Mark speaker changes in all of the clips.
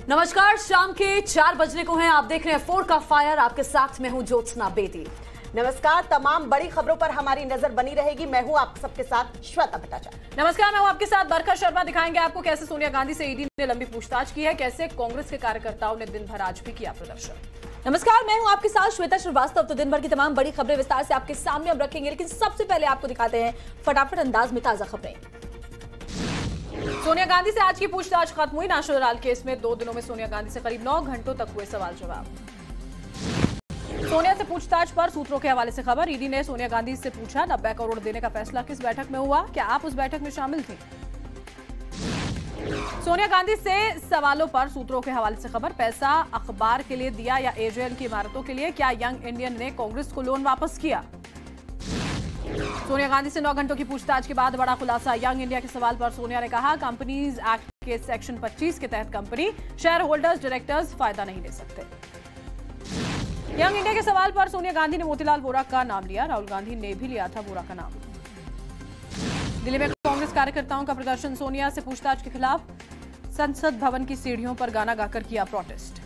Speaker 1: नमस्कार, शाम के 4 बजने को हैं। आप देख रहे हैं 4 का फायर। आपके साथ मैं हूं ज्योत्सना बेदी।
Speaker 2: नमस्कार, तमाम बड़ी खबरों पर हमारी नजर बनी रहेगी। मैं हूं आप सबके साथ श्वेता भट्टाचार्य।
Speaker 1: नमस्कार, मैं हूं आपके साथ बरखा शर्मा। दिखाएंगे आपको कैसे सोनिया गांधी से ईडी ने लंबी पूछताछ की है, कैसे कांग्रेस के कार्यकर्ताओं ने दिन भर आज भी किया प्रदर्शन।
Speaker 3: नमस्कार, मैं हूं आपके साथ श्वेता श्रीवास्तव। तो दिन भर की तमाम बड़ी खबरें विस्तार से आपके सामने हम रखेंगे, लेकिन सबसे पहले आपको दिखाते हैं फटाफट अंदाज में ताजा खबरें।
Speaker 1: सोनिया गांधी से आज की पूछताछ खत्म हुई। नाशो लाल केस में 2 दिनों में सोनिया गांधी से करीब 9 घंटों तक हुए सवाल जवाब। सोनिया से पूछताछ पर सूत्रों के हवाले से खबर। ईडी ने सोनिया गांधी से पूछा, 90 करोड़ देने का फैसला किस बैठक में हुआ, क्या आप उस बैठक में शामिल थे? सोनिया गांधी से सवालों पर सूत्रों के हवाले से खबर। पैसा अखबार के लिए दिया या एजेएल की इमारतों के लिए? क्या यंग इंडियन ने कांग्रेस को लोन वापस किया? सोनिया गांधी से 9 घंटों की पूछताछ के बाद बड़ा खुलासा। यंग इंडिया के सवाल पर सोनिया ने कहा, कंपनीज एक्ट के सेक्शन 25 के तहत कंपनी शेयर होल्डर्स डायरेक्टर्स फायदा नहीं ले सकते। यंग इंडिया के सवाल पर सोनिया गांधी ने मोतीलाल वोरा का नाम लिया। राहुल गांधी ने भी लिया था वोरा का नाम। दिल्ली में कांग्रेस कार्यकर्ताओं का प्रदर्शन। सोनिया से पूछताछ के खिलाफ संसद भवन की सीढ़ियों पर गाना गाकर किया प्रोटेस्ट।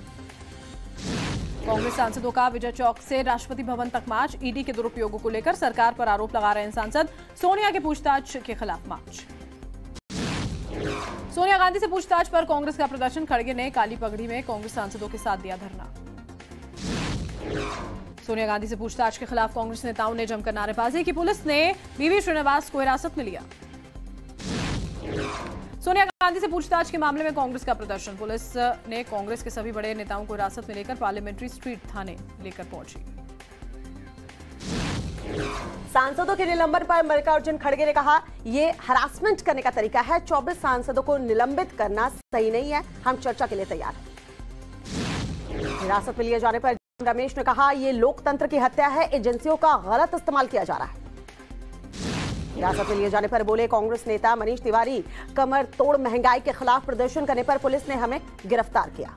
Speaker 1: कांग्रेस सांसदों का विजय चौक से राष्ट्रपति भवन तक मार्च। ईडी के दुरुपयोगों को लेकर सरकार पर आरोप लगा रहे हैं सांसद। सोनिया के पूछताछ के खिलाफ मार्च। सोनिया गांधी से पूछताछ पर कांग्रेस का प्रदर्शन। खड़गे ने काली पगड़ी में कांग्रेस सांसदों के साथ दिया धरना। सोनिया गांधी से पूछताछ के खिलाफ कांग्रेस नेताओं ने जमकर नारेबाजी की। पुलिस ने वीवी श्रीनिवास को हिरासत में लिया। सोनिया गांधी से पूछताछ के मामले में कांग्रेस का प्रदर्शन। पुलिस ने कांग्रेस के सभी बड़े नेताओं को हिरासत में लेकर पार्लियामेंट्री स्ट्रीट थाने लेकर पहुंची।
Speaker 2: सांसदों के निलंबन पर मल्लिकार्जुन खड़गे ने कहा, ये हरासमेंट करने का तरीका है। 24 सांसदों को निलंबित करना सही नहीं है। हम चर्चा के लिए तैयार हैं। हिरासत में लिए जाने पर रमेश ने कहा, यह लोकतंत्र की हत्या है। एजेंसियों का गलत इस्तेमाल किया जा रहा है। हिरासत में लिए जाने पर बोले कांग्रेस नेता मनीष तिवारी, कमर तोड़ महंगाई के खिलाफ प्रदर्शन करने पर पुलिस ने हमें गिरफ्तार किया।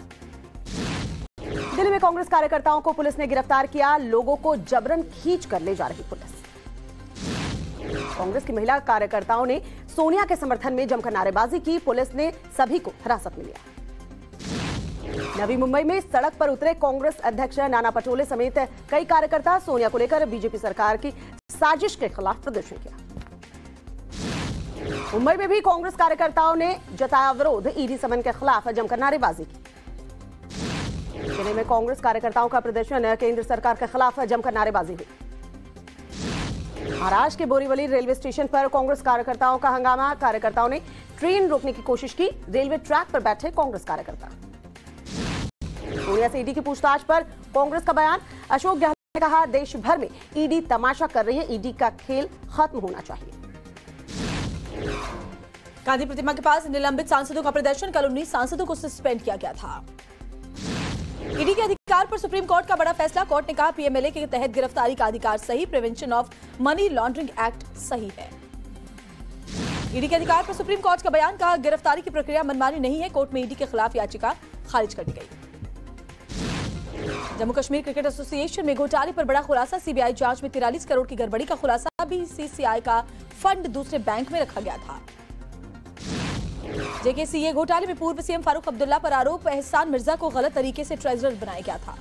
Speaker 2: दिल्ली में कांग्रेस कार्यकर्ताओं को पुलिस ने गिरफ्तार किया। लोगों को जबरन खींच कर ले जा रही पुलिस। कांग्रेस की महिला कार्यकर्ताओं ने सोनिया के समर्थन में जमकर नारेबाजी की। पुलिस ने सभी को हिरासत में लिया। नवी मुंबई में सड़क पर उतरे कांग्रेस अध्यक्ष नाना पटोले समेत कई कार्यकर्ता। सोनिया को लेकर बीजेपी सरकार की साजिश के खिलाफ प्रदर्शन किया। मुंबई में भी कांग्रेस कार्यकर्ताओं ने जताया विरोध। ईडी समन के खिलाफ जमकर नारेबाजी की। चेन्नई में कांग्रेस कार्यकर्ताओं का प्रदर्शन। केंद्र सरकार के खिलाफ जमकर नारेबाजी हुई। महाराष्ट्र के बोरीवली रेलवे स्टेशन पर कांग्रेस कार्यकर्ताओं का हंगामा। कार्यकर्ताओं ने ट्रेन रोकने की कोशिश की। रेलवे ट्रैक पर बैठे कांग्रेस कार्यकर्ता। सोनिया से ईडी की पूछताछ पर कांग्रेस का बयान। अशोक गहलोत ने कहा, देश भर में ईडी तमाशा कर रही है। ईडी का खेल खत्म होना चाहिए।
Speaker 3: गांधी प्रतिमा के पास निलंबित सांसदों का प्रदर्शन। कल 19 सांसदों को सस्पेंड किया गया था। ईडी के अधिकार पर सुप्रीम कोर्ट का बड़ा फैसला। कोर्ट ने कहा, पीएमएलए के तहत गिरफ्तारी का अधिकार सही, prevention of money laundering act सही है। ईडी के अधिकार पर सुप्रीम कोर्ट का बयान। कहा, गिरफ्तारी की प्रक्रिया मनमानी नहीं है। कोर्ट में ईडी के खिलाफ याचिका खारिज कर दी गई। जम्मू कश्मीर क्रिकेट एसोसिएशन में घोटाले पर बड़ा खुलासा। सीबीआई जांच में 43 करोड़ की गड़बड़ी का खुलासा। बीसीसीआई का फंड दूसरे बैंक में रखा गया था। जेकेसीए घोटाले में पूर्व सीएम फारूक अब्दुल्ला पर आरोप। एहसान मिर्जा को गलत तरीके से ट्रेजरर बनाया गया था।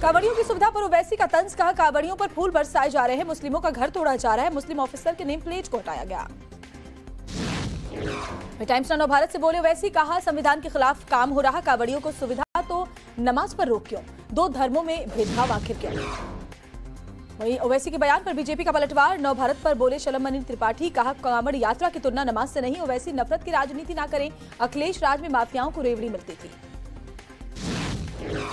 Speaker 3: कांवड़ियों की सुविधा पर ओवैसी का तंज। कहा, कांवड़ियों पर फूल बरसाए जा रहे हैं। मुस्लिमों का घर तोड़ा जा रहा है। मुस्लिम ऑफिसर के नेम प्लेट को हटाया गया। टाइम्स नाउ भारत से बोले ओवैसी। कहा, संविधान के खिलाफ काम हो रहा। कांवड़ियों को सुविधा तो नमाज पर रोक क्यों? 2 धर्मों में भेदभाव आखिर क्यों? वहीं ओवैसी के बयान पर बीजेपी का पलटवार। नव भारत पर बोले शलमणि त्रिपाठी। कहा, कांवड़ यात्रा की तुलना नमाज से नहीं। ओवैसी नफरत की राजनीति ना करें। अखिलेश राज में माफियाओं को रेवड़ी मिलती थी।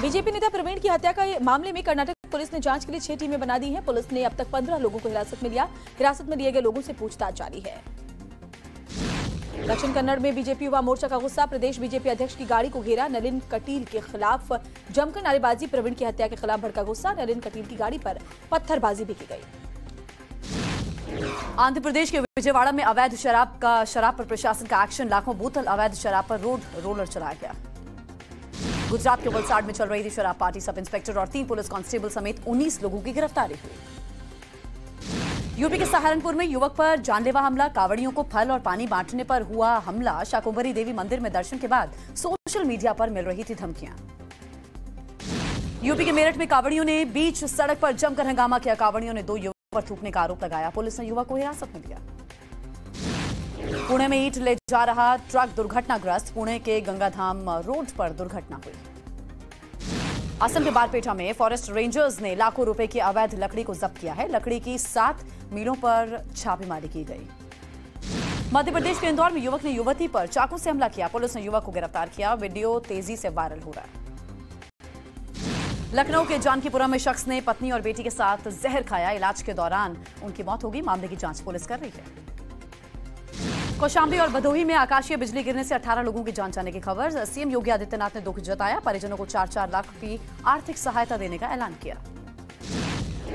Speaker 3: बीजेपी नेता प्रवीण की हत्या के मामले में कर्नाटक पुलिस ने जांच के लिए 6 टीमें बना दी हैं। पुलिस ने अब तक 15 लोगों को हिरासत में लिया। हिरासत में लिए गए लोगों से पूछताछ जारी है। दक्षिण कन्नड़ में बीजेपी युवा मोर्चा का गुस्सा। प्रदेश बीजेपी अध्यक्ष की गाड़ी को घेरा। नलिन कटील के खिलाफ जमकर नारेबाजी। प्रवीण की हत्या के खिलाफ भड़का गुस्सा। नलिन कटील की गाड़ी पर पत्थरबाजी भी की गई।
Speaker 1: आंध्र प्रदेश के विजयवाड़ा में अवैध शराब पर प्रशासन का एक्शन। लाखों बोतल अवैध शराब पर रोड रोलर चलाया गया। गुजरात के वलसाड में चल रही थी शराब पार्टी। सब इंस्पेक्टर और 3 पुलिस कांस्टेबल समेत 19 लोगों की गिरफ्तारी हुई।
Speaker 4: यूपी के सहारनपुर में युवक पर जानलेवा हमला, कांवड़ियों को फल और पानी बांटने पर हुआ हमला। शाकंभरी देवी मंदिर में दर्शन के बाद सोशल मीडिया पर मिल रही थी धमकियां। यूपी के मेरठ में कांवड़ियों ने बीच सड़क पर जमकर हंगामा किया। कांवड़ियों ने 2 युवकों पर थूकने का आरोप लगाया। पुलिस ने युवक को हिरासत में लिया। पुणे में ईंट ले जा रहा ट्रक दुर्घटनाग्रस्त। पुणे के गंगाधाम रोड पर दुर्घटना हुई। असम के बारपेटा में फॉरेस्ट रेंजर्स ने लाखों रुपए की अवैध लकड़ी को जब्त किया है। लकड़ी की 7 मिलों पर छापेमारी की गई। मध्य प्रदेश के इंदौर में युवक ने युवती पर चाकू से हमला किया। पुलिस ने युवक को गिरफ्तार किया। वीडियो तेजी से वायरल हो रहा है। लखनऊ के जानकीपुरम में शख्स ने पत्नी और बेटी के साथ जहर खाया। इलाज के दौरान उनकी मौत हो गई। मामले की जांच पुलिस कर रही है। कौशाम्बी और भदोही में आकाशीय बिजली गिरने से 18 लोगों की जान जाने की खबर। सीएम योगी आदित्यनाथ ने दुख जताया। परिजनों को 4-4 लाख की आर्थिक सहायता देने का ऐलान किया।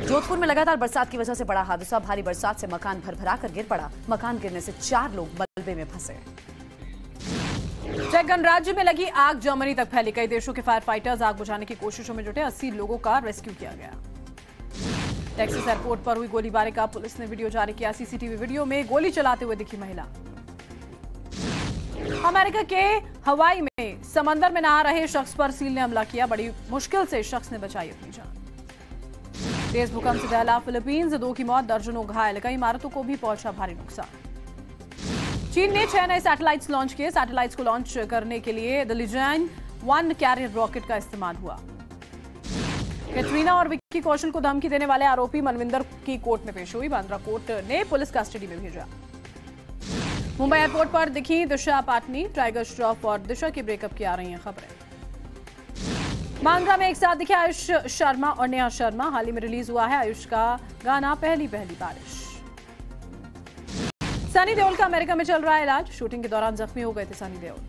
Speaker 4: जोधपुर में लगातार बरसात की वजह से बड़ा हादसा। भारी बरसात से मकान भरभरा कर गिर पड़ा। मकान गिरने से 4 लोग मलबे में फंसे।
Speaker 1: चेक गणराज्य में लगी आग जर्मनी तक फैली। कई देशों के फायर फाइटर्स आग बुझाने की कोशिशों में जुटे। 80 लोगों का रेस्क्यू किया गया। टेक्सास एयरपोर्ट पर हुई गोलीबारी का पुलिस ने वीडियो जारी किया। सीसीटीवी वीडियो में गोली चलाते हुए दिखी महिला। अमेरिका के हवाई में समंदर में नहा रहे शख्स पर सील ने हमला किया। बड़ी मुश्किल से शख्स ने बचाई अपनी जान। तेज भूकंप से दहला फिलीपींस। 2 की मौत, दर्जनों घायल। कई इमारतों को भी पहुंचा भारी नुकसान। चीन ने 6 नए सैटेलाइट्स लॉन्च किए। सैटेलाइट्स को लॉन्च करने के लिए द लिजन 1 कैरियर रॉकेट का इस्तेमाल हुआ। कैटरीना और विक्की कौशल को धमकी देने वाले आरोपी मनविंदर की कोर्ट में पेश हुई। बांद्रा कोर्ट ने पुलिस कस्टडी में भेजा। मुंबई एयरपोर्ट पर दिखी दिशा पाटनी। टाइगर श्रॉफ और दिशा की ब्रेकअप की आ रही हैं खबरें। बांद्रा में एक साथ दिखे आयुष शर्मा और नेहा शर्मा। हाल ही में रिलीज हुआ है आयुष का गाना पहली पहली बारिश। सनी देओल का अमेरिका में चल रहा है इलाज। शूटिंग के दौरान जख्मी हो गए थे सनी देओल।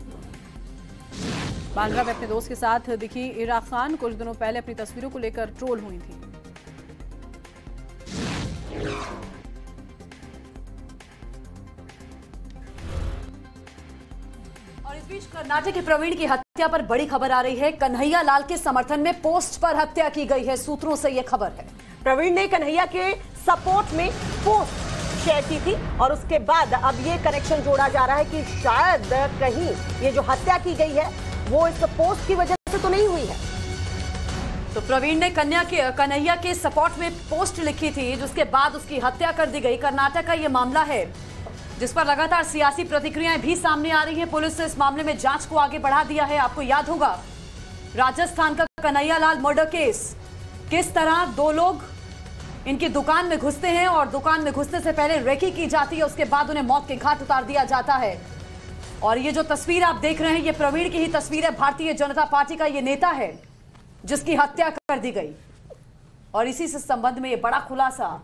Speaker 1: बांद्रा में अपने दोस्त के साथ दिखी इरा खान। कुछ दिनों पहले अपनी तस्वीरों को लेकर ट्रोल हुई थी।
Speaker 4: और इस बीच कर्नाटक के प्रवीण की हत्या पर बड़ी खबर आ रही है। कन्हैया लाल के समर्थन में पोस्ट पर हत्या की गई है। सूत्रों से यह खबर है।
Speaker 2: प्रवीण ने कन्हैया के सपोर्ट में पोस्ट शेयर की थी और उसके बाद अब ये कनेक्शन जोड़ा जा रहा है कि शायद कहीं ये जो हत्या की गई है वो इस पोस्ट की वजह से तो नहीं हुई है।
Speaker 4: तो प्रवीण ने कन्हैया के सपोर्ट में पोस्ट लिखी थी, जिसके बाद उसकी हत्या कर दी गई। कर्नाटक का ये मामला है जिस पर लगातार सियासी प्रतिक्रियाएं भी सामने आ रही हैं। पुलिस ने इस मामले में जांच को आगे बढ़ा दिया है। आपको याद होगा राजस्थान का कन्हैया लाल मर्डर केस, किस तरह 2 लोग इनकी दुकान में घुसते हैं और दुकान में घुसने से पहले रेकी की जाती है। उसके बाद उन्हें मौत के घाट उतार दिया जाता है। और ये जो तस्वीर आप देख रहे हैं ये प्रवीण की ही तस्वीर है। भारतीय जनता पार्टी का ये नेता है जिसकी हत्या कर दी गई। और इसी से संबंध में ये बड़ा खुलासा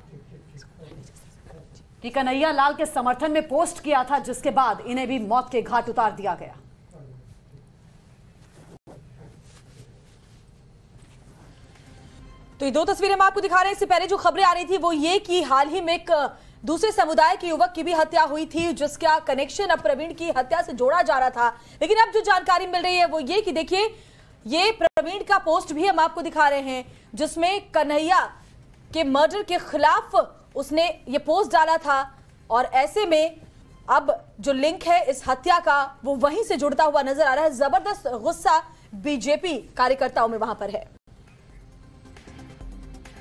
Speaker 4: कि कन्हैया लाल के समर्थन में पोस्ट किया था, जिसके बाद इन्हें भी मौत के घाट उतार दिया गया।
Speaker 3: तो ये 2 तस्वीरें हम आपको दिखा रहे हैं। इससे पहले जो खबरें आ रही थी वो ये कि हाल ही में एक दूसरे समुदाय के युवक की भी हत्या हुई थी, जिसका कनेक्शन अब प्रवीण की हत्या से जोड़ा जा रहा था। लेकिन अब जो जानकारी मिल रही है वो ये कि देखिए ये प्रवीण का पोस्ट भी हम आपको दिखा रहे हैं, जिसमें कन्हैया के मर्डर के खिलाफ उसने ये पोस्ट डाला था। और ऐसे में अब जो लिंक है इस हत्या का वो वहीं से जुड़ता हुआ नजर आ रहा है। जबरदस्त गुस्सा बीजेपी कार्यकर्ताओं में वहां पर है।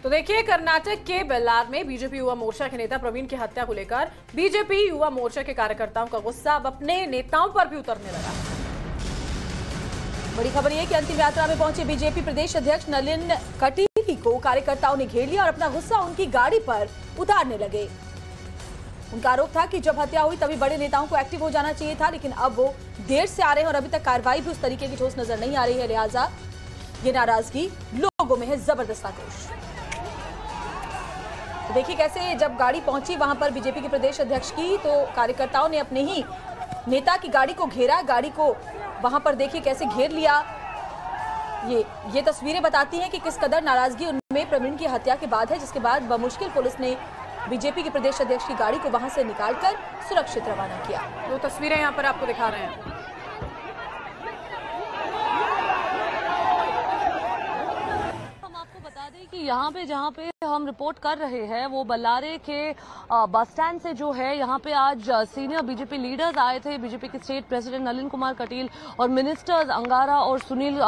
Speaker 1: तो देखिए कर्नाटक के बेल्लार में बीजेपी युवा मोर्चा के नेता प्रवीण की हत्या को लेकर बीजेपी युवा मोर्चा के कार्यकर्ताओं का गुस्सा अब अपने नेताओं पर भी उतरने लगा।
Speaker 3: बड़ी खबर यह कि अंतिम यात्रा में पहुंचे बीजेपी प्रदेश अध्यक्ष नलिन कटील को कार्यकर्ताओं ने घेर लिया और अपना गुस्सा उनकी गाड़ी पर उतारने लगे। उनका आरोप था कि जब हत्या हुई तभी बड़े नेताओं को एक्टिव हो जाना चाहिए था, लेकिन अब वो देर से आ रहे हैं और अभी तक कार्रवाई भी उस तरीके की ठोस नजर नहीं आ रही है। लिहाजा ये नाराजगी लोगों में है, जबरदस्त आक्रोश। तो देखिए कैसे जब गाड़ी पहुंची वहां पर बीजेपी के प्रदेश अध्यक्ष की, तो कार्यकर्ताओं ने अपने ही नेता की गाड़ी को घेरा। गाड़ी को वहां पर देखिए कैसे घेर लिया। ये तस्वीरें बताती हैं कि किस कदर नाराजगी उनमें प्रवीण की हत्या के बाद है, जिसके बाद बमुश्किल पुलिस ने बीजेपी के प्रदेश अध्यक्ष की गाड़ी को वहां से निकालकर सुरक्षित रवाना किया।
Speaker 1: वो तस्वीरें यहां पर आपको दिखा रहे हैं।
Speaker 5: हम आपको बता दें कि यहाँ पे जहाँ पे हम रिपोर्ट कर रहे हैं वो बल्लारे के बस स्टैंड से जो है यहाँ पे आज सीनियर बीजेपी लीडर्स आए थे। बीजेपी के स्टेट प्रेसिडेंट नलिन कुमार कटील और मिनिस्टर्स अंगारा और सुनील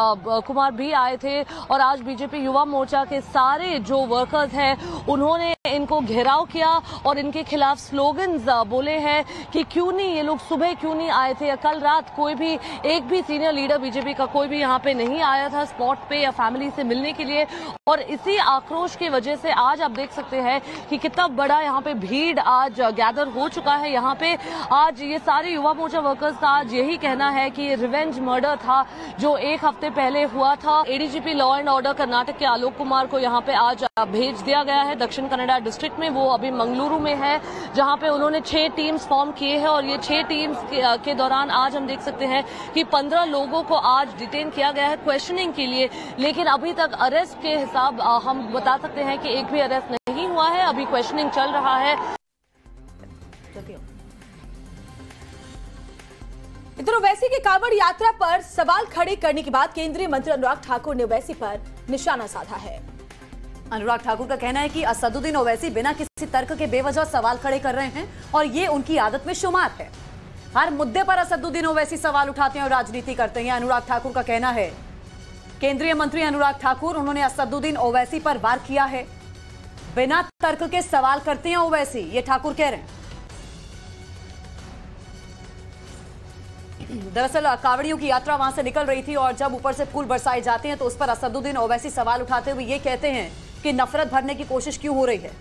Speaker 5: कुमार भी आए थे और आज बीजेपी युवा मोर्चा के सारे जो वर्कर्स हैं उन्होंने इनको घेराव किया और इनके खिलाफ स्लोगन्स बोले हैं कि क्यों नहीं ये लोग सुबह क्यों नहीं आए थे। कल रात कोई भी एक भी सीनियर लीडर बीजेपी का कोई भी यहाँ पे नहीं आया था स्पॉट पे या फैमिली से मिलने के लिए और इसी आक्रोश की वजह से आज आप देख सकते हैं कि कितना बड़ा यहाँ पे भीड़ आज गैदर हो चुका है। यहाँ पे आज ये सारे युवा मोर्चा वर्कर्स का आज यही कहना है कि ये रिवेंज मर्डर था जो एक हफ्ते पहले हुआ था। ADGP law and order Karnataka के आलोक कुमार को यहाँ पे आज भेज दिया गया है दक्षिण कन्नड़ा डिस्ट्रिक्ट में। वो अभी मंगलुरु में है जहाँ पे उन्होंने 6 टीम्स फॉर्म किए हैं और ये 6 टीम्स के दौरान आज हम देख सकते हैं कि 15 लोगों को आज डिटेन किया गया है क्वेश्चनिंग के लिए, लेकिन अभी तक अरेस्ट के हिसाब हम बता सकते हैं कि एक भी अरेस्ट नहीं हुआ है। अभी क्वेश्चनिंग चल रहा है।
Speaker 3: इधर ओवैसी की कांवड़ यात्रा पर सवाल खड़े करने के बाद केंद्रीय मंत्री अनुराग ठाकुर ने ओवैसी पर निशाना साधा है।
Speaker 4: अनुराग ठाकुर का कहना है कि असदुद्दीन ओवैसी बिना किसी तर्क के बेवजह सवाल खड़े कर रहे हैं और ये उनकी आदत में शुमार है। हर मुद्दे पर असदुद्दीन ओवैसी सवाल उठाते हैं और राजनीति करते हैं। अनुराग ठाकुर का कहना है, केंद्रीय मंत्री अनुराग ठाकुर उन्होंने असदुद्दीन ओवैसी पर वार किया है, बिना तर्क के सवाल करते हैं ओवैसी, ये ठाकुर कह रहे हैं। दरअसल कावड़ियों की यात्रा वहां से निकल रही थी और जब ऊपर से फूल बरसाए जाते हैं तो उस पर असदुद्दीन ओवैसी सवाल उठाते हुए ये कहते हैं कि नफरत भरने की कोशिश क्यों हो रही है,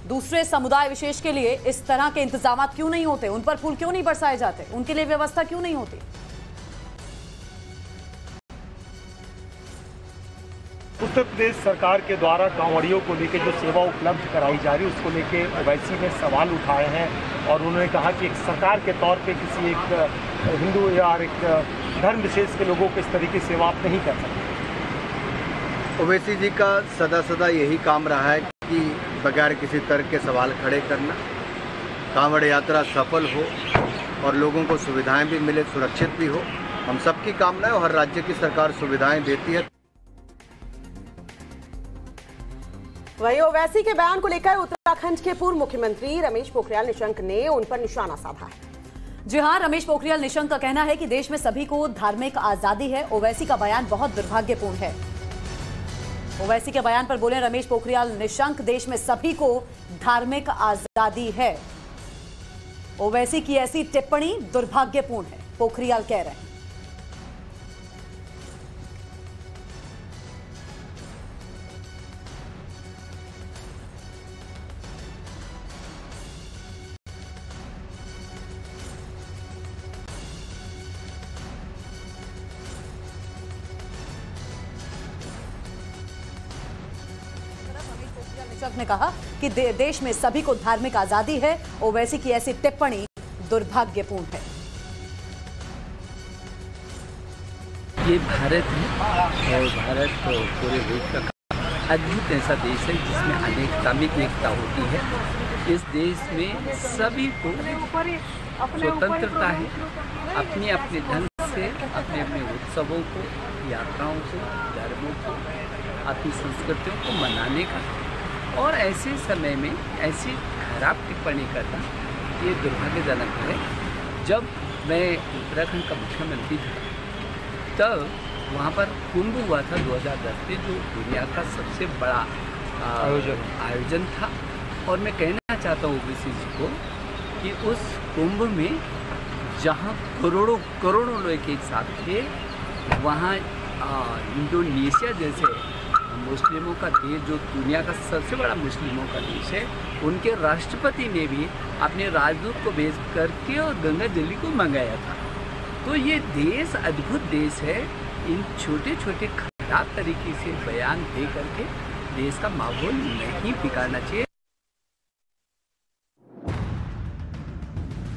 Speaker 4: दूसरे समुदाय विशेष के लिए इस तरह के इंतजाम क्यों नहीं होते, उन पर फूल क्यों नहीं बरसाए जाते, उनके लिए व्यवस्था क्यों नहीं होती।
Speaker 6: उत्तर प्रदेश सरकार के द्वारा कांवड़ियों को लेकर जो सेवा उपलब्ध कराई जा रही है उसको लेकर ओवैसी ने सवाल उठाए हैं और उन्होंने कहा कि एक सरकार के तौर पे किसी एक हिंदू या एक धर्म विशेष के लोगों को इस तरीके की सेवा आप नहीं कर सकते।
Speaker 7: ओवैसी जी का सदा यही काम रहा है कि बगैर किसी तर्क के सवाल खड़े करना, कांवड़ यात्रा सफल हो और लोगों को सुविधाएं भी मिले, सुरक्षित भी हो। हम सबकी कामना है और हर राज्य की सरकार सुविधाएं देती है।
Speaker 2: वहीं ओवैसी के बयान को लेकर उत्तराखंड के पूर्व मुख्यमंत्री रमेश पोखरियाल निशंक ने उन पर निशाना साधा है।
Speaker 4: जी हां, रमेश पोखरियाल निशंक का कहना है कि देश में सभी को धार्मिक आजादी है। ओवैसी का बयान बहुत दुर्भाग्यपूर्ण है। ओवैसी के बयान पर बोले रमेश पोखरियाल निशंक, देश में सभी को धार्मिक आजादी है। ओवैसी की ऐसी टिप्पणी दुर्भाग्यपूर्ण है, पोखरियाल कह रहे हैं। ने कहा कि देश में सभी को धार्मिक आजादी है। ओवैसी की ऐसी टिप्पणी दुर्भाग्यपूर्ण है।
Speaker 8: ये भारत है और भारत पूरे विश्व का अद्भुत ऐसा देश है जिसमें अनेकता में एकता होती है। इस देश में सभी को स्वतंत्रता है अपने अपने ढंग से अपने अपने उत्सवों को, यात्राओं को, धर्मों को, अपनी संस्कृतियों को मनाने का। और ऐसे समय में ऐसी खराब टिप्पणी करना ये दुर्भाग्यजनक है। जब मैं उत्तराखंड का मुख्यमंत्री था तब वहाँ पर कुंभ हुआ था 2010 में, जो दुनिया का सबसे बड़ा आयोजन था। और मैं कहना चाहता हूँ ओवैसी जी को कि उस कुंभ में जहाँ करोड़ों लोग एक साथ थे, वहाँ इंडोनेशिया जैसे मुस्लिमों का देश, जो दुनिया का सबसे बड़ा मुस्लिमों का देश है, उनके राष्ट्रपति ने भी अपने राजदूत को भेज करके और गंगा जली को मंगाया था। तो ये देश अद्भुत देश है। इन छोटे छोटे खराब तरीके से बयान दे करके देश का माहौल नहीं बिगाड़ना चाहिए।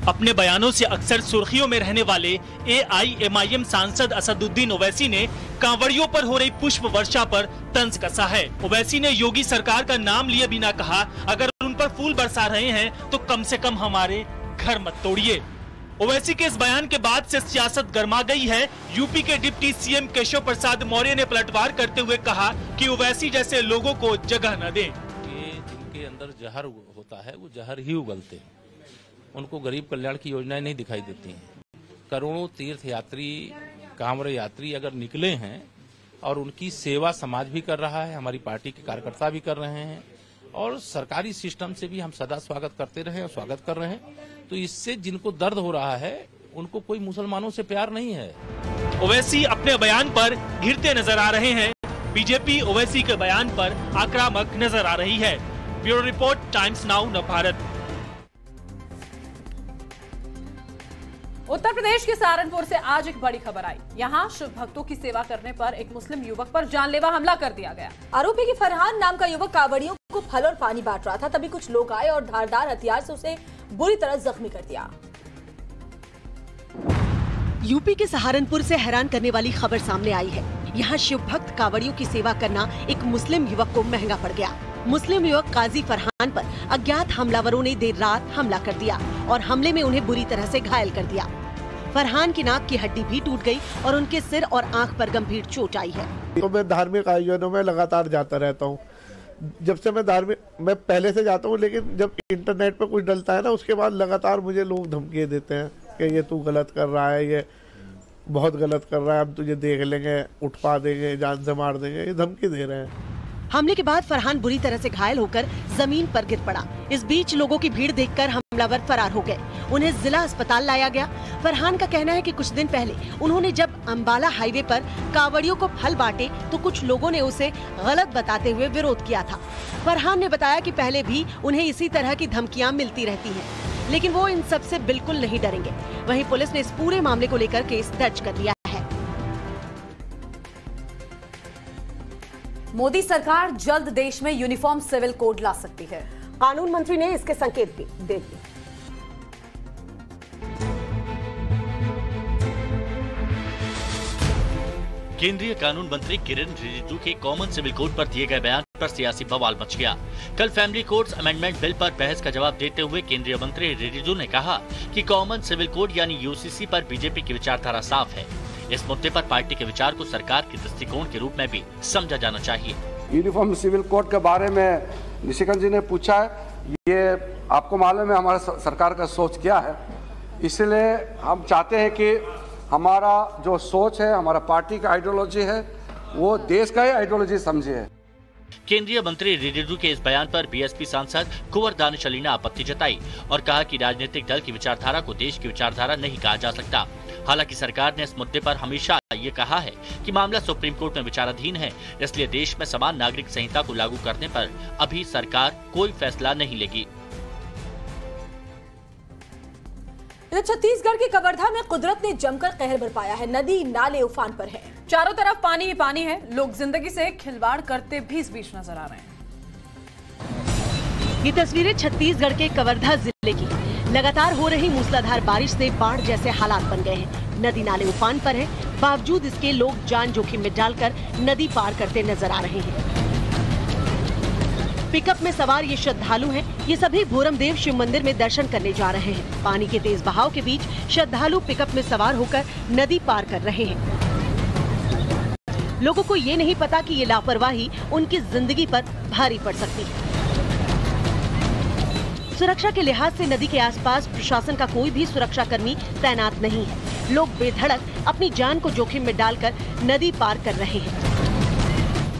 Speaker 9: अपने बयानों से अक्सर सुर्खियों में रहने वाले AIMIM सांसद असदुद्दीन ओवैसी ने कांवड़ियों पर हो रही पुष्प वर्षा पर तंज कसा है। ओवैसी ने योगी सरकार का नाम लिए बिना कहा, अगर उन पर फूल बरसा रहे हैं तो कम से कम हमारे घर मत तोड़िए। ओवैसी के इस बयान के बाद से सियासत गर्मा गई है। यूपी के डिप्टी CM केशव प्रसाद मौर्य ने पलटवार करते हुए कहा कि ओवैसी जैसे लोगों को जगह न दें।
Speaker 10: अंदर जहर होता है वो जहर ही उगलते हैं। उनको गरीब कल्याण की योजनाएं नहीं दिखाई देती हैं। करोड़ों तीर्थ यात्री, कांवड़ यात्री अगर निकले हैं और उनकी सेवा समाज भी कर रहा है, हमारी पार्टी के कार्यकर्ता भी कर रहे हैं और सरकारी सिस्टम से भी हम सदा स्वागत करते रहे और स्वागत कर रहे हैं, तो इससे जिनको दर्द हो रहा है उनको कोई मुसलमानों से प्यार नहीं है।
Speaker 9: ओवैसी अपने बयान पर घिरते नजर आ रहे हैं। बीजेपी ओवैसी के बयान पर आक्रामक नजर आ रही है। Bureau report, Times Now Navbharat.
Speaker 1: Uttar Pradesh के सहारनपुर से आज एक बड़ी खबर आई। यहाँ शिव भक्तों की सेवा करने पर एक मुस्लिम युवक पर जानलेवा हमला कर दिया गया।
Speaker 3: आरोपी की फरहान नाम का युवक कांवड़ियों को फल और पानी बांट रहा था, तभी कुछ लोग आए और धारदार हथियार से उसे बुरी तरह जख्मी कर दिया।
Speaker 2: यूपी के सहारनपुर से हैरान करने वाली खबर सामने आई है। यहाँ शिव भक्त कांवड़ियों की सेवा करना एक मुस्लिम युवक को महंगा पड़ गया। मुस्लिम युवक काजी फरहान पर अज्ञात हमलावरों ने देर रात हमला कर दिया और हमले में उन्हें बुरी तरह से घायल कर दिया। फरहान की नाक की हड्डी भी टूट गई और उनके सिर और आंख पर गंभीर चोट आई है।
Speaker 11: तो मैं धार्मिक आयोजनों में लगातार जाता रहता हूँ। जब से मैं पहले से जाता हूँ, लेकिन जब इंटरनेट पर कुछ डलता है ना, उसके बाद लगातार मुझे लोग धमकी देते हैं कि ये तू गलत कर रहा है, ये बहुत गलत कर रहा है, हम तुझे देख लेंगे, उठवा देंगे, जान से मार देंगे, ये धमकी दे रहे हैं।
Speaker 2: हमले के बाद फरहान बुरी तरह से घायल होकर जमीन पर गिर पड़ा। इस बीच लोगों की भीड़ देखकर हमलावर फरार हो गए। उन्हें जिला अस्पताल लाया गया। फरहान का कहना है कि कुछ दिन पहले उन्होंने जब अंबाला हाईवे पर कांवड़ियों को फल बांटे तो कुछ लोगों ने उसे गलत बताते हुए विरोध किया था। फरहान ने बताया कि पहले भी उन्हें इसी तरह की धमकियां मिलती रहती हैं, लेकिन वो इन सब से बिल्कुल नहीं डरेंगे। वहीं पुलिस ने इस पूरे मामले को लेकर केस दर्ज कर लिया है।
Speaker 4: मोदी सरकार जल्द देश में यूनिफॉर्म सिविल कोड ला सकती है।
Speaker 2: कानून मंत्री ने इसके संकेत भी दे दिए।
Speaker 12: केंद्रीय कानून मंत्री किरेन रिजिजू के कॉमन सिविल कोड पर दिए गए बयान पर सियासी बवाल मच गया। कल फैमिली कोड्स अमेंडमेंट बिल पर बहस का जवाब देते हुए केंद्रीय मंत्री रिजिजू ने कहा कि कॉमन सिविल कोड यानी यूसीसी पर बीजेपी की विचारधारा साफ है। इस मुद्दे पर पार्टी के विचार को सरकार के दृष्टिकोण के रूप में भी समझा जाना चाहिए।
Speaker 13: यूनिफॉर्म सिविल कोड के बारे में निशिकांत जी ने पूछा है, ये आपको मालूम है हमारा सरकार का सोच क्या है। इसलिए हम चाहते हैं कि हमारा जो सोच है, हमारा पार्टी का आइडियोलॉजी है, वो देश का ही आइडियोलॉजी समझे।
Speaker 12: केंद्रीय मंत्री रिजिजू के इस बयान पर बीएसपी सांसद कुंवर दानिश अली ने आपत्ति जताई और कहा कि राजनीतिक दल की विचारधारा को देश की विचारधारा नहीं कहा जा सकता। हालांकि सरकार ने इस मुद्दे पर हमेशा ये कहा है कि मामला सुप्रीम कोर्ट में विचाराधीन है, इसलिए देश में समान नागरिक संहिता को लागू करने पर अभी सरकार कोई फैसला नहीं लेगी।
Speaker 3: छत्तीसगढ़ के कवर्धा में कुदरत ने जमकर कहर बरपाया है। नदी नाले उफान पर है,
Speaker 1: चारों तरफ पानी ही पानी है। लोग जिंदगी से खिलवाड़ करते भी इस बीच नजर आ रहे हैं।
Speaker 2: ये तस्वीरें छत्तीसगढ़ के कवर्धा जिले की। लगातार हो रही मूसलाधार बारिश से बाढ़ जैसे हालात बन गए हैं। नदी नाले उफान पर है, बावजूद इसके लोग जान जोखिम में डालकर नदी पार करते नजर आ रहे हैं। पिकअप में सवार ये श्रद्धालु हैं। ये सभी भोरमदेव शिव मंदिर में दर्शन करने जा रहे हैं। पानी के तेज बहाव के बीच श्रद्धालु पिकअप में सवार होकर नदी पार कर रहे हैं। लोगों को ये नहीं पता कि ये लापरवाही उनकी जिंदगी पर भारी पड़ सकती है। सुरक्षा के लिहाज से नदी के आसपास प्रशासन का कोई भी सुरक्षा कर्मी तैनात नहीं है। लोग बेधड़क अपनी जान को जोखिम में डालकर नदी पार कर रहे हैं।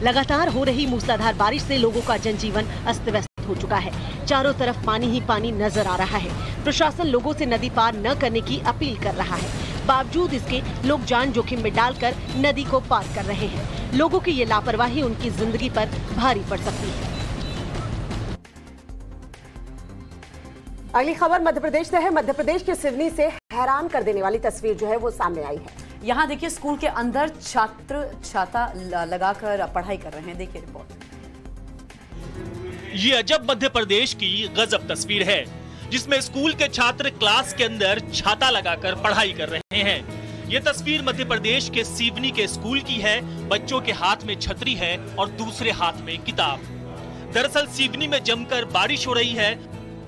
Speaker 2: लगातार हो रही मूसलाधार बारिश से लोगों का जनजीवन अस्त व्यस्त हो चुका है। चारों तरफ पानी ही पानी नजर आ रहा है। प्रशासन लोगों से नदी पार न करने की अपील कर रहा है। बावजूद इसके लोग जान जोखिम में डालकर नदी को पार कर रहे हैं। लोगों की ये लापरवाही उनकी जिंदगी पर भारी पड़ सकती है। अगली खबर मध्य प्रदेश से है। मध्य प्रदेश के सिवनी से हैरान कर देने वाली तस्वीर जो है वो सामने आई है।
Speaker 4: यहाँ देखिए, स्कूल के अंदर छात्र छाता लगाकर पढ़ाई कर रहे हैं। देखिए रिपोर्ट।
Speaker 9: ये अजब मध्य प्रदेश की गजब तस्वीर है, जिसमें स्कूल के छात्र क्लास के अंदर छाता लगाकर पढ़ाई कर रहे हैं। ये तस्वीर मध्य प्रदेश के सिवनी के स्कूल की है। बच्चों के हाथ में छतरी है और दूसरे हाथ में किताब। दरअसल सिवनी में जमकर बारिश हो रही है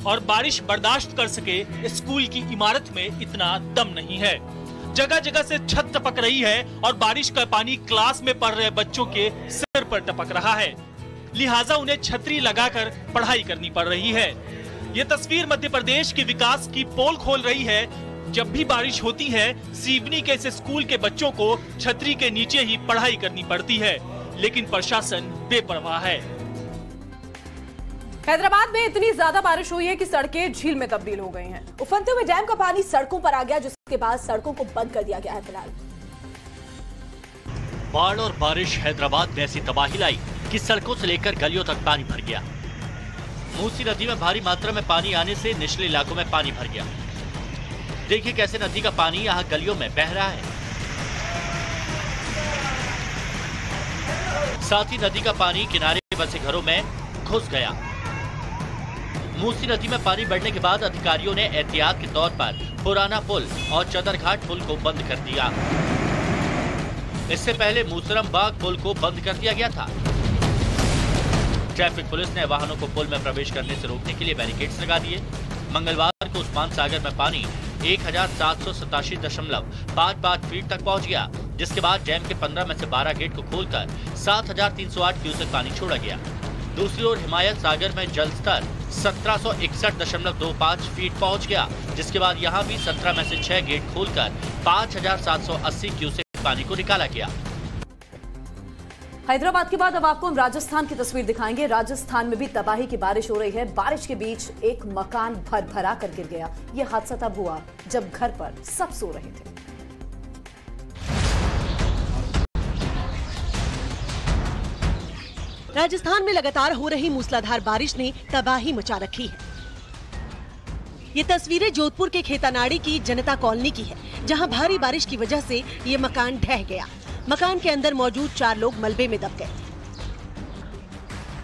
Speaker 9: और बारिश बर्दाश्त कर सके स्कूल की इमारत में इतना दम नहीं है। जगह जगह से छत टपक रही है और बारिश का पानी क्लास में पढ़ रहे बच्चों के सिर पर टपक रहा है। लिहाजा उन्हें छतरी लगाकर पढ़ाई करनी पड़ रही है। ये तस्वीर मध्य प्रदेश के विकास की पोल खोल रही है। जब भी बारिश होती है, सिवनी के इस स्कूल के बच्चों को छतरी के नीचे ही पढ़ाई करनी पड़ती है, लेकिन प्रशासन बेपरवाह है।
Speaker 1: हैदराबाद में इतनी ज्यादा बारिश हुई है कि सड़कें झील में तब्दील हो गई हैं।
Speaker 3: उफनते हुए डैम का पानी सड़कों पर आ गया, जिसके बाद सड़कों को बंद कर दिया गया है। फिलहाल
Speaker 12: बाढ़ और बारिश हैदराबाद में ऐसी तबाही लाई कि सड़कों से लेकर गलियों तक पानी भर गया। मूसी नदी में भारी मात्रा में पानी आने से निचले इलाकों में पानी भर गया। देखिए कैसे नदी का पानी यहाँ गलियों में बह रहा है। साथ ही नदी का पानी किनारे बसे घरों में घुस गया। मूसी नदी में पानी बढ़ने के बाद अधिकारियों ने एहतियात के तौर पर पुराना पुल और चदरघाट पुल को बंद कर दिया। इससे पहले मूसरम बाग पुल को बंद कर दिया गया था। ट्रैफिक पुलिस ने वाहनों को पुल में प्रवेश करने से रोकने के लिए बैरिकेड्स लगा दिए। मंगलवार को उस्मान सागर में पानी 1787.55 फीट तक पहुंच गया, जिसके बाद डैम के 15 में से 12 गेट को खोलकर 7308 क्यूसेक पानी छोड़ा गया। दूसरी ओर हिमायत सागर में जल स्तर 1761.25 फीट पहुंच गया, जिसके बाद यहां भी 17 में से 6 गेट खोलकर 5780 क्यूसेक पानी को निकाला गया।
Speaker 4: हैदराबाद के बाद अब आपको हम राजस्थान की तस्वीर दिखाएंगे। राजस्थान में भी तबाही की बारिश हो रही है। बारिश के बीच एक मकान भरा कर गिर गया। यह हादसा तब हुआ जब घर पर सब सो रहे थे।
Speaker 2: राजस्थान में लगातार हो रही मूसलाधार बारिश ने तबाही मचा रखी है। ये तस्वीरें जोधपुर के खेतानाड़ी की जनता कॉलोनी की है, जहां भारी बारिश की वजह से ये मकान ढह गया। मकान के अंदर मौजूद 4 लोग मलबे में दब गए।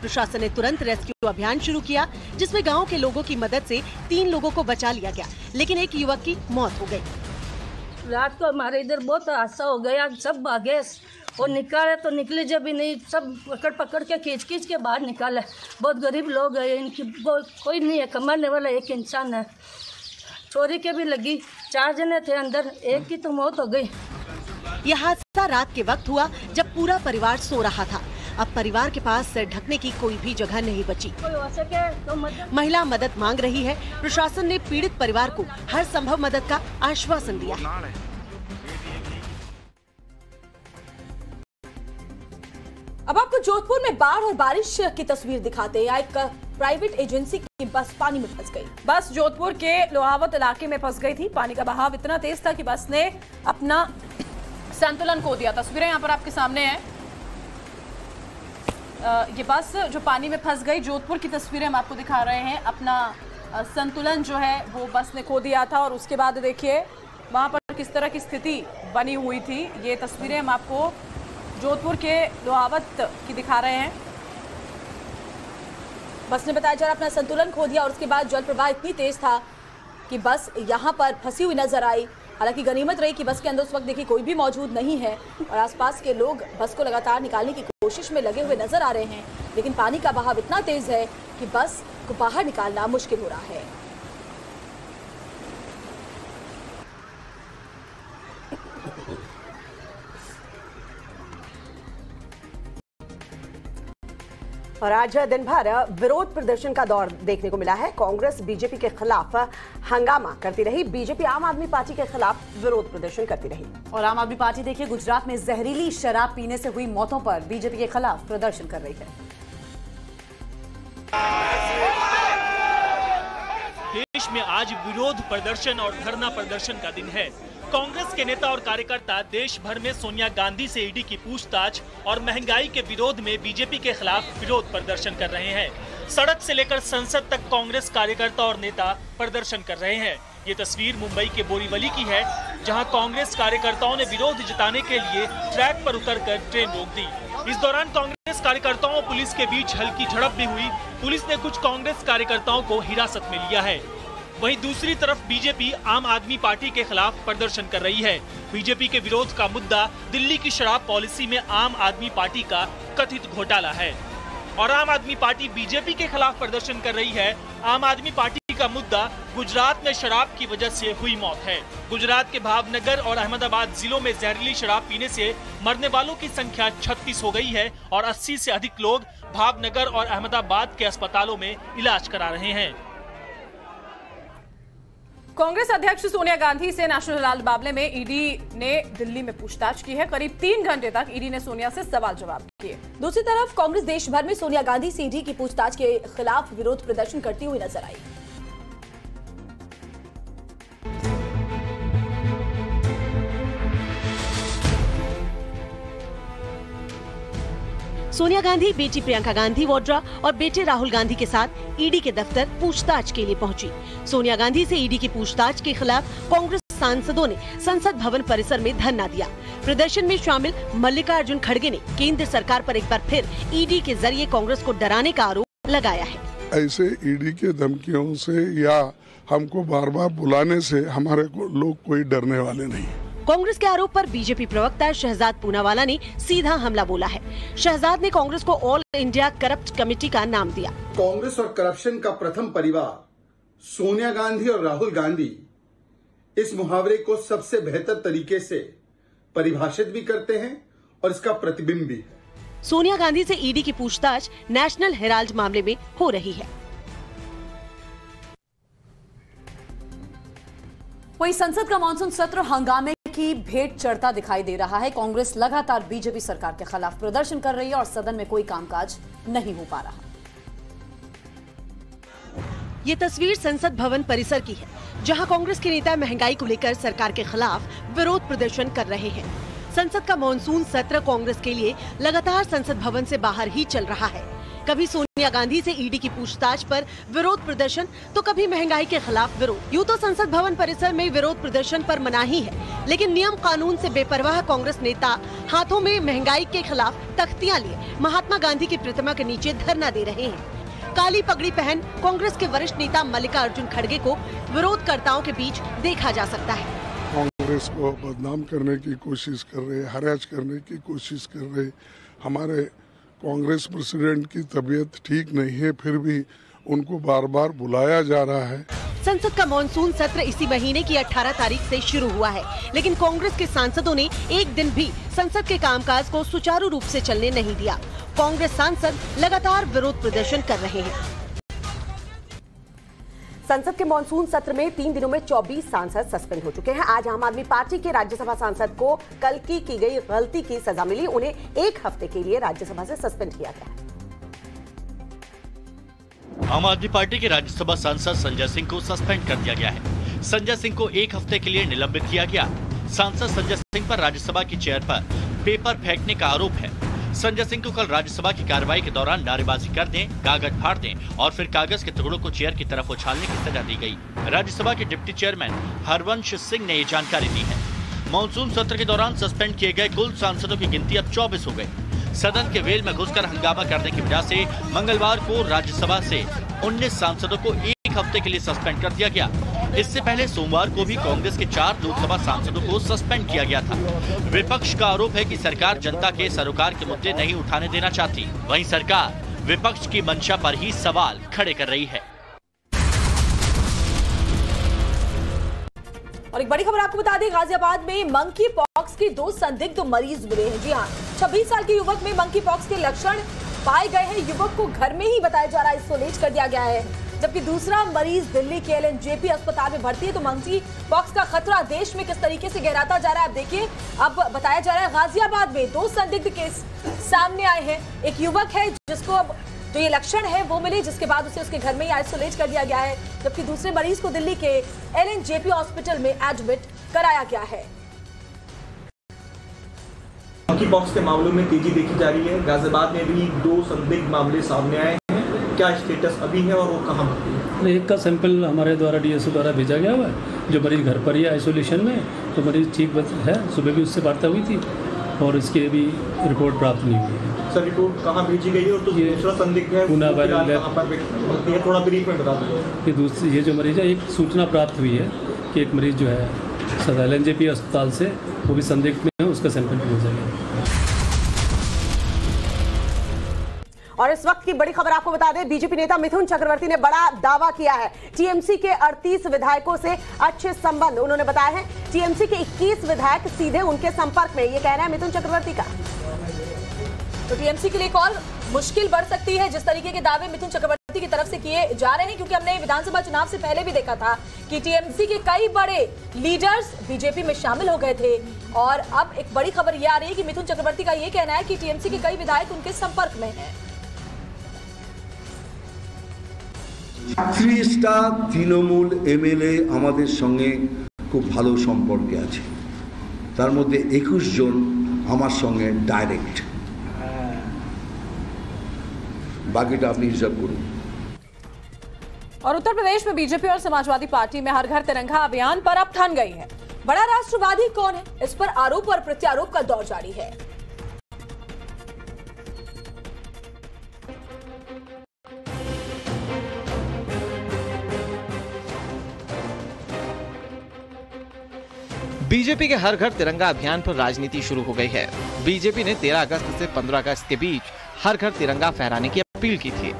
Speaker 2: प्रशासन ने तुरंत रेस्क्यू अभियान शुरू किया, जिसमें गांव के लोगों की मदद से 3 लोगों को बचा लिया गया, लेकिन एक युवक की मौत हो गई।
Speaker 14: रात को हमारे इधर बहुत हादसा हो गया। सब भागे और निकाले तो निकले जब भी नहीं, सब पकड़ के खींच के बाहर निकाले। बहुत गरीब लोग हैं, इनकी कोई नहीं है, कमाने वाला एक इंसान है। चोरी के भी लगी, 4 जने थे अंदर, एक की तो मौत हो गई।
Speaker 2: यह हादसा रात के वक्त हुआ जब पूरा परिवार सो रहा था। अब परिवार के पास सिर ढकने की कोई भी जगह नहीं बची।
Speaker 14: कोई हो सके तो
Speaker 2: महिला मदद मांग रही है। प्रशासन ने पीड़ित परिवार को हर संभव मदद का आश्वासन दिया है।
Speaker 3: अब आपको जोधपुर में बाढ़ और बारिश की तस्वीर दिखाते हैं। एक प्राइवेट एजेंसी की बस पानी में फंस गई।
Speaker 1: बस जोधपुर के लोहावत इलाके में फंस गई थी। पानी का बहाव इतना तेज था कि बस ने अपना संतुलन खो दिया। तस्वीरें यहाँ पर आपके सामने हैं। ये बस जो पानी में फंस गई, जोधपुर की तस्वीरें हम आपको दिखा रहे हैं। अपना संतुलन जो है वो बस ने खो दिया था और उसके बाद देखिए वहाँ पर किस तरह की स्थिति बनी हुई थी। ये तस्वीरें हम आपको जोधपुर के लोहावत की दिखा रहे हैं।
Speaker 3: बस ने बताया जा रहा अपना संतुलन खो दिया और उसके बाद जल प्रवाह इतनी तेज था कि बस यहाँ पर फंसी हुई नजर आई। हालांकि गनीमत रही कि बस के अंदर उस वक्त देखिए कोई भी मौजूद नहीं है और आसपास के लोग बस को लगातार निकालने की कोशिश में लगे हुए नजर आ रहे हैं, लेकिन पानी का बहाव इतना तेज है कि बस को बाहर निकालना मुश्किल हो रहा है।
Speaker 2: और आज दिन भर विरोध प्रदर्शन का दौर देखने को मिला है। कांग्रेस बीजेपी के खिलाफ हंगामा करती रही, बीजेपी आम आदमी पार्टी के खिलाफ विरोध प्रदर्शन करती रही।
Speaker 4: और आम आदमी पार्टी देखिए गुजरात में जहरीली शराब पीने से हुई मौतों पर बीजेपी के खिलाफ प्रदर्शन कर रही है।
Speaker 9: देश में आज विरोध प्रदर्शन और धरना प्रदर्शन का दिन है। कांग्रेस के नेता और कार्यकर्ता देश भर में सोनिया गांधी से ईडी की पूछताछ और महंगाई के विरोध में बीजेपी के खिलाफ विरोध प्रदर्शन कर रहे हैं। सड़क से लेकर संसद तक कांग्रेस कार्यकर्ता और नेता प्रदर्शन कर रहे हैं। ये तस्वीर मुंबई के बोरीवली की है, जहां कांग्रेस कार्यकर्ताओं ने विरोध जताने के लिए ट्रैक पर उतरकर ट्रेन रोक दी। इस दौरान कांग्रेस कार्यकर्ताओं और पुलिस के बीच हल्की झड़प भी हुई। पुलिस ने कुछ कांग्रेस कार्यकर्ताओं को हिरासत में लिया है। वहीं दूसरी तरफ बीजेपी आम आदमी पार्टी के खिलाफ प्रदर्शन कर रही है। बीजेपी के विरोध का मुद्दा दिल्ली की शराब पॉलिसी में आम आदमी पार्टी का कथित घोटाला है और आम आदमी पार्टी बीजेपी के खिलाफ प्रदर्शन कर रही है। आम आदमी पार्टी का मुद्दा गुजरात में शराब की वजह से हुई मौत है। गुजरात के भावनगर और अहमदाबाद जिलों में जहरीली शराब पीने से मरने वालों की संख्या 36 हो गई है और 80 से अधिक लोग भावनगर और अहमदाबाद के अस्पतालों में इलाज करा रहे हैं।
Speaker 1: कांग्रेस अध्यक्ष सोनिया गांधी से नेशनल हेराल्ड मामले में ईडी ने दिल्ली में पूछताछ की है। करीब 3 घंटे तक ईडी ने सोनिया से सवाल जवाब किए।
Speaker 3: दूसरी तरफ कांग्रेस देश भर में सोनिया गांधी से ईडी की पूछताछ के खिलाफ विरोध प्रदर्शन करती हुई नजर आई।
Speaker 15: सोनिया गांधी बेटी प्रियंका गांधी वाड्रा और बेटे राहुल गांधी के साथ ईडी के दफ्तर पूछताछ के लिए पहुंची। सोनिया गांधी से ईडी की पूछताछ के खिलाफ कांग्रेस सांसदों ने संसद भवन परिसर में धरना दिया। प्रदर्शन में शामिल मल्लिकार्जुन खड़गे ने केंद्र सरकार पर एक बार फिर ईडी के जरिए कांग्रेस को डराने का आरोप लगाया है।
Speaker 16: ऐसे ईडी के धमकियों से या हमको बार बार बुलाने से हमारे लोग कोई डरने वाले नहीं।
Speaker 15: कांग्रेस के आरोप पर बीजेपी प्रवक्ता शहजाद पूनावाला ने सीधा हमला बोला है। शहजाद ने कांग्रेस को ऑल इंडिया करप्ट कमेटी का नाम दिया।
Speaker 17: कांग्रेस और करप्शन का प्रथम परिवार सोनिया गांधी और राहुल गांधी इस मुहावरे को सबसे बेहतर तरीके से परिभाषित भी करते हैं और इसका प्रतिबिंब भी।
Speaker 15: सोनिया गांधी से ईडी की पूछताछ नेशनल हेराल्ड मामले में हो रही है।
Speaker 4: वहीं संसद का मानसून सत्र हंगामे की भेंट चढ़ता दिखाई दे रहा है। कांग्रेस लगातार बीजेपी सरकार के खिलाफ प्रदर्शन कर रही है और सदन में कोई कामकाज नहीं हो पा रहा।
Speaker 15: ये तस्वीर संसद भवन परिसर की है, जहां कांग्रेस के नेता महंगाई को लेकर सरकार के खिलाफ विरोध प्रदर्शन कर रहे हैं। संसद का मानसून सत्र कांग्रेस के लिए लगातार संसद भवन से बाहर ही चल रहा है। कभी सोनिया गांधी से ईडी की पूछताछ पर विरोध प्रदर्शन तो कभी महंगाई के खिलाफ विरोध। यूं तो संसद भवन परिसर में विरोध प्रदर्शन पर मनाही है, लेकिन नियम कानून से बेपरवाह कांग्रेस नेता हाथों में महंगाई के खिलाफ तख्तियां लिए महात्मा गांधी की प्रतिमा के नीचे धरना दे रहे हैं। काली पगड़ी पहन कांग्रेस के वरिष्ठ नेता मल्लिकार्जुन खड़गे को विरोधकर्ताओं के बीच देखा जा सकता है।
Speaker 16: कांग्रेस को बदनाम करने की कोशिश कर रहे, हराज करने की कोशिश कर रहे। हमारे कांग्रेस प्रेसिडेंट की तबीयत ठीक नहीं है, फिर भी उनको बार बार बुलाया जा रहा है।
Speaker 15: संसद का मानसून सत्र इसी महीने की 18 तारीख से शुरू हुआ है, लेकिन कांग्रेस के सांसदों ने एक दिन भी संसद के कामकाज को सुचारू रूप से चलने नहीं दिया। कांग्रेस सांसद लगातार विरोध प्रदर्शन कर रहे हैं।
Speaker 2: संसद के मानसून सत्र में 3 दिनों में 24 सांसद सस्पेंड हो चुके हैं। आज आम आदमी पार्टी के राज्यसभा सांसद को कल की गई गलती की सजा मिली। उन्हें 1 हफ्ते के लिए राज्यसभा से सस्पेंड किया गया है।
Speaker 12: आम आदमी पार्टी के राज्यसभा सांसद संजय सिंह को सस्पेंड कर दिया गया है। संजय सिंह को 1 हफ्ते के लिए निलंबित किया गया। सांसद संजय सिंह पर राज्यसभा की चेयर पर पेपर फेंकने का आरोप है। संजय सिंह को कल राज्यसभा की कार्रवाई के दौरान नारेबाजी करने, कागज फाड़ दें और फिर कागज के टुकड़ों को चेयर की तरफ उछालने की सजा दी गई। राज्यसभा के डिप्टी चेयरमैन हरवंश सिंह ने ये जानकारी दी है। मानसून सत्र के दौरान सस्पेंड किए गए कुल सांसदों की गिनती अब 24 हो गई। सदन के वेल में घुसकर हंगामा करने की वजह से मंगलवार को राज्यसभा से 19 सांसदों को 1 हफ्ते के लिए सस्पेंड कर दिया गया। इससे पहले सोमवार को भी कांग्रेस के 4 लोकसभा सांसदों को सस्पेंड किया गया था। विपक्ष का आरोप है कि सरकार जनता के सरोकार के मुद्दे नहीं उठाने देना चाहती। वहीं सरकार विपक्ष की मंशा पर ही सवाल खड़े कर रही है।
Speaker 3: और एक बड़ी खबर आपको बता दें, गाजियाबाद में मंकी पॉक्स के 2 संदिग्ध मरीज मिले हैं। जी हाँ, 26 साल के युवक में मंकी पॉक्स के लक्षण पाए गए हैं। युवक को घर में ही बताया जा रहा है, आइसोलेट कर दिया गया है। जबकि दूसरा मरीज दिल्ली के LNJP अस्पताल में भर्ती है। तो मंकी पॉक्स का खतरा देश में किस तरीके से गहराता जा रहा है, आप देखिए। अब बताया जा रहा है गाजियाबाद में 2 संदिग्ध केस सामने आए हैं। एक युवक है जिसको अब जो ये लक्षण है वो मिले, जिसके बाद उसे उसके घर में ही आइसोलेट कर दिया गया है। जबकि दूसरे मरीज को दिल्ली के LNJP हॉस्पिटल में एडमिट कराया गया है।
Speaker 18: मंकी पॉक्स के मामलों में तेजी देखी जा रही है। गाजियाबाद में भी 2 संदिग्ध मामले सामने आए हैं। क्या स्टेटस अभी है और वो कहाँ है?
Speaker 19: एक का सैंपल हमारे द्वारा DSO द्वारा भेजा गया हुआ है। जो मरीज घर पर ही है आइसोलेशन में, तो मरीज ठीक है। सुबह भी उससे वार्ता हुई थी और इसकी अभी रिपोर्ट प्राप्त नहीं हुई है।
Speaker 18: सर, रिपोर्ट कहाँ भेजी गई है? और तो दूसरा संदिग्ध है
Speaker 19: पुणे वायरल
Speaker 18: लैब, थोड़ा ब्रीफ में बता दो।
Speaker 19: ये जो मरीज है, एक सूचना प्राप्त हुई है कि एक मरीज जो है LNJP अस्पताल से, वो भी संदिग्ध में है, उसका सैंपल भेजा गया।
Speaker 2: और इस वक्त की बड़ी खबर आपको बता दें, बीजेपी नेता मिथुन चक्रवर्ती ने बड़ा दावा किया है। टीएमसी के 38 विधायकों से अच्छे संबंध उन्होंने बताया है। टीएमसी के 21 विधायक सीधे उनके संपर्क में, ये कहना है मिथुन चक्रवर्ती का।
Speaker 3: तो टीएमसी के लिए एक और मुश्किल बढ़ सकती है। जिस तरीके के दावे मिथुन चक्रवर्ती की तरफ से किए जा रहे हैं, क्योंकि हमने विधानसभा चुनाव से पहले भी देखा था कि टीएमसी के कई बड़े लीडर्स बीजेपी में शामिल हो गए थे, और अब एक बड़ी खबर यह आ रही है कि मिथुन चक्रवर्ती का यह कहना है कि टीएमसी के कई विधायक उनके संपर्क में हैं।
Speaker 20: 30টা তৃণমূল এমএলএ আমাদের সঙ্গে খুব ভালো সম্পর্কে আছে, তার মধ্যে 21 জন আমার সঙ্গে ডাইরেক্ট, বাকিটা আপনি হিসাব করুন।
Speaker 1: और उत्तर प्रदेश में बीजेपी और समाजवादी पार्टी में हर घर तिरंगा अभियान पर अब ठान गई है।
Speaker 3: बड़ा राष्ट्रवादी कौन है, इस पर आरोप और प्रत्यारोप का दौर जारी है।
Speaker 21: बीजेपी के हर घर तिरंगा अभियान पर राजनीति शुरू हो गई है। बीजेपी ने 13 अगस्त से 15 अगस्त के बीच हर घर तिरंगा फहराने की अपील की थी,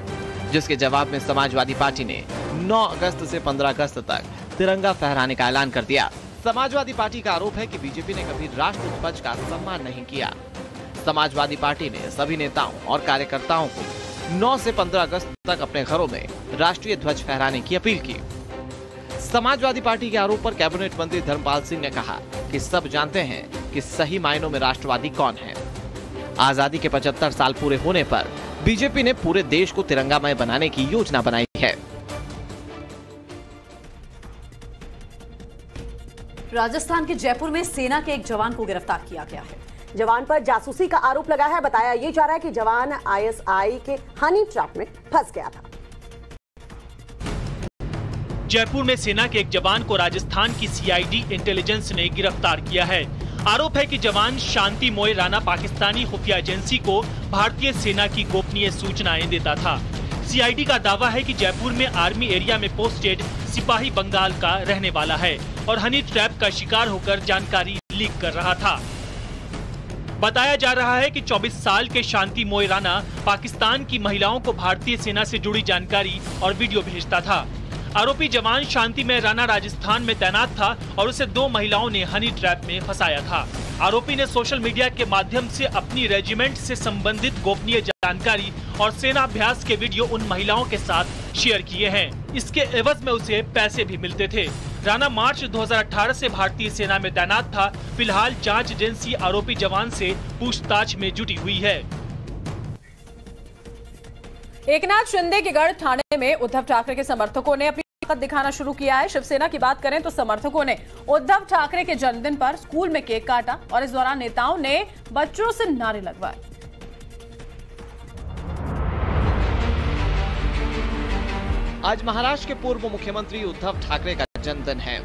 Speaker 21: जिसके जवाब में समाजवादी पार्टी ने 9 अगस्त से 15 अगस्त तक तिरंगा फहराने का ऐलान कर दिया। समाजवादी पार्टी का आरोप है कि बीजेपी ने कभी राष्ट्रध्वज का सम्मान नहीं किया। समाजवादी पार्टी ने सभी नेताओं और कार्यकर्ताओं को 9 से 15 अगस्त तक अपने घरों में राष्ट्रीय ध्वज फहराने की अपील की। समाजवादी पार्टी के आरोप पर कैबिनेट मंत्री धर्मपाल सिंह ने कहा कि सब जानते हैं कि सही मायनों में राष्ट्रवादी कौन है। आजादी के 75 साल पूरे होने पर बीजेपी ने पूरे देश को तिरंगामय बनाने की योजना बनाई है।
Speaker 4: राजस्थान के जयपुर में सेना के एक जवान को गिरफ्तार किया गया है।
Speaker 2: जवान पर जासूसी का आरोप लगा है। बताया ये जा रहा है कि जवान आईएसआई के हनी ट्रैप में फंस गया था।
Speaker 9: जयपुर में सेना के एक जवान को राजस्थान की सीआईडी इंटेलिजेंस ने गिरफ्तार किया है। आरोप है कि जवान शांति मोए राणा पाकिस्तानी खुफिया एजेंसी को भारतीय सेना की गोपनीय सूचनाएं देता था। सीआईडी का दावा है कि जयपुर में आर्मी एरिया में पोस्टेड सिपाही बंगाल का रहने वाला है और हनी ट्रैप का शिकार होकर जानकारी लीक कर रहा था। बताया जा रहा है कि 24 साल के शांति मोए राणा पाकिस्तान की महिलाओं को भारतीय सेना से जुड़ी जानकारी और वीडियो भेजता था। आरोपी जवान शांति में राणा राजस्थान में तैनात था और उसे 2 महिलाओं ने हनी ट्रैप में फंसाया था। आरोपी ने सोशल मीडिया के माध्यम से अपनी रेजिमेंट से संबंधित गोपनीय जानकारी और सेना अभ्यास के वीडियो उन महिलाओं के साथ शेयर किए हैं। इसके एवज में उसे पैसे भी मिलते थे। राणा मार्च 2018 से भारतीय सेना में तैनात था। फिलहाल जांच एजेंसी आरोपी जवान से पूछताछ में जुटी हुई है।
Speaker 1: एकनाथ शिंदे के गढ़ ठाणे में उद्धव ठाकरे के समर्थकों ने अपनी ताकत दिखाना शुरू किया है। शिवसेना की बात करें तो समर्थकों ने उद्धव ठाकरे के जन्मदिन पर स्कूल में केक काटा और इस दौरान नेताओं ने बच्चों से नारे लगवाए।
Speaker 21: आज महाराष्ट्र के पूर्व मुख्यमंत्री उद्धव ठाकरे का जन्मदिन है।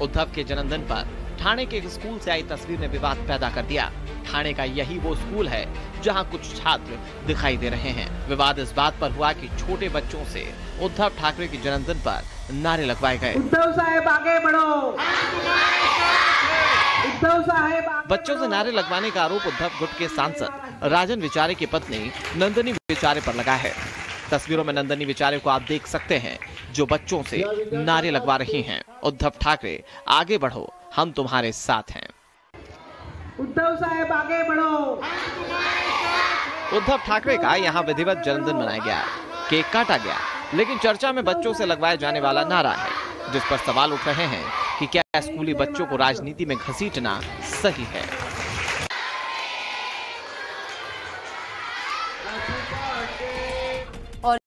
Speaker 21: उद्धव के जन्मदिन पर ठाणे के एक स्कूल से आई तस्वीर ने विवाद पैदा कर दिया। ठाणे का यही वो स्कूल है जहां कुछ छात्र दिखाई दे रहे हैं। विवाद इस बात पर हुआ कि छोटे बच्चों से उद्धव ठाकरे के जन्मदिन पर नारे लगवाए गए।
Speaker 22: उद्धव साहब आगे बढ़ो, उद्धव साहब।
Speaker 21: बच्चों से नारे लगवाने का आरोप उद्धव गुट के सांसद राजन विचारे की पत्नी नंदिनी विचारे पर लगा है। तस्वीरों में नंदिनी विचारे को आप देख सकते हैं जो बच्चों से नारे लगवा रही हैं। उद्धव ठाकरे आगे बढ़ो, हम तुम्हारे साथ हैं।
Speaker 22: उद्धव साहब आगे बढ़ो।
Speaker 21: उद्धव ठाकरे का यहाँ विधिवत जन्मदिन मनाया गया, केक काटा गया, लेकिन चर्चा में बच्चों से लगवाए जाने वाला नारा है, जिस पर सवाल उठ रहे हैं कि क्या स्कूली बच्चों को राजनीति में घसीटना सही है।